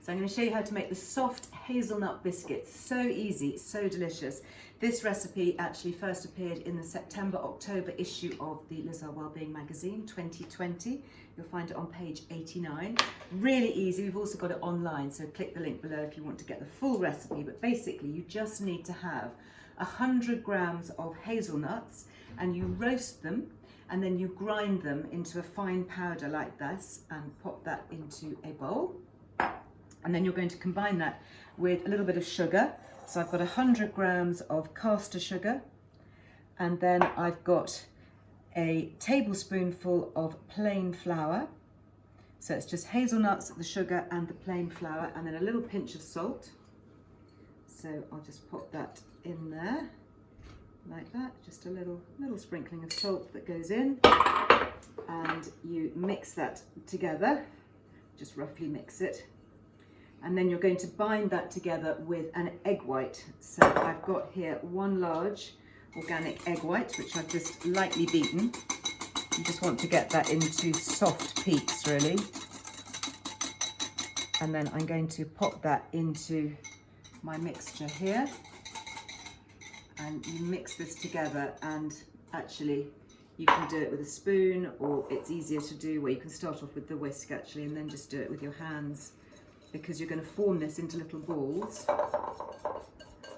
So I'm going to show you how to make the soft hazelnut biscuits. So easy, so delicious. This recipe actually first appeared in the September-October issue of the Earle Wellbeing magazine 2020. You'll find it on page 89. Really easy. We've also got it online, so click the link below if you want to get the full recipe. But basically you just need to have 100 grams of hazelnuts, and you roast them and then you grind them into a fine powder like this and pop that into a bowl. And then you're going to combine that with a little bit of sugar. So I've got 100 grams of caster sugar, and then I've got a tablespoonful of plain flour. So it's just hazelnuts, the sugar and the plain flour, and then a little pinch of salt. So I'll just pop that in there like that, just a little sprinkling of salt that goes in, and you mix that together, just roughly mix it. And then you're going to bind that together with an egg white. So I've got here one large organic egg white, which I've just lightly beaten. You just want to get that into soft peaks, really. And then I'm going to pop that into my mixture here. And you mix this together, and actually you can do it with a spoon, or it's easier to do where you can start off with the whisk actually and then just do it with your hands, because you're going to form this into little balls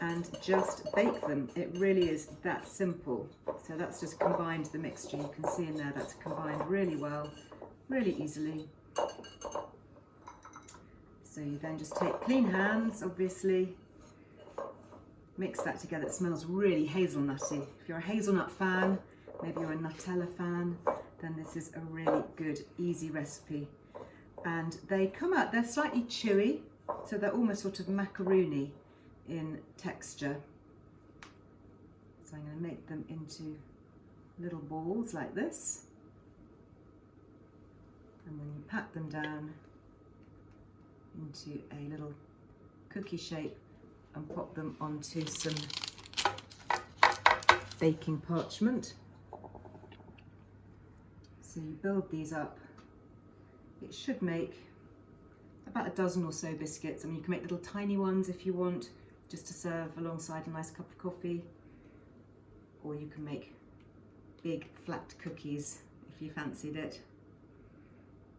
and just bake them. It really is that simple. So that's just combined the mixture. You can see in there that's combined really well, really easily. So you then just take clean hands, obviously, mix that together. It smells really hazelnutty. If you're a hazelnut fan, maybe you're a Nutella fan, then this is a really good, easy recipe. And they come out, they're slightly chewy, so they're almost sort of macaroni in texture. So I'm going to make them into little balls like this, and then you pat them down into a little cookie shape and pop them onto some baking parchment. So you build these up. It should make about a dozen or so biscuits. I mean, you can make little tiny ones if you want, just to serve alongside a nice cup of coffee, or you can make big flat cookies if you fancied it.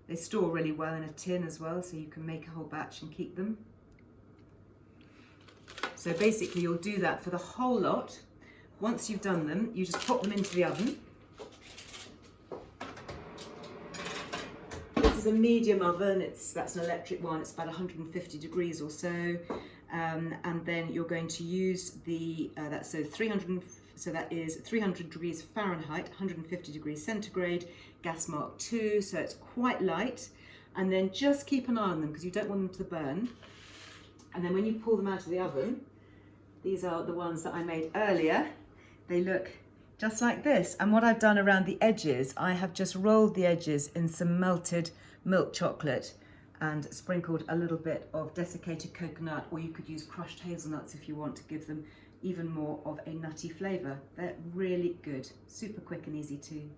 They store really well in a tin as well, so you can make a whole batch and keep them. So basically you'll do that for the whole lot. Once you've done them, you just pop them into the oven. This is a medium oven, that's an electric one, it's about 150 degrees or so. And then you're going to use the, that is 300 degrees Fahrenheit, 150 degrees centigrade, gas mark 2, so it's quite light. And then just keep an eye on them because you don't want them to burn. And then when you pull them out of the oven, these are the ones that I made earlier. They look just like this. And what I've done around the edges, I have just rolled the edges in some melted milk chocolate and sprinkled a little bit of desiccated coconut, or you could use crushed hazelnuts if you want to give them even more of a nutty flavour. They're really good, super quick and easy too.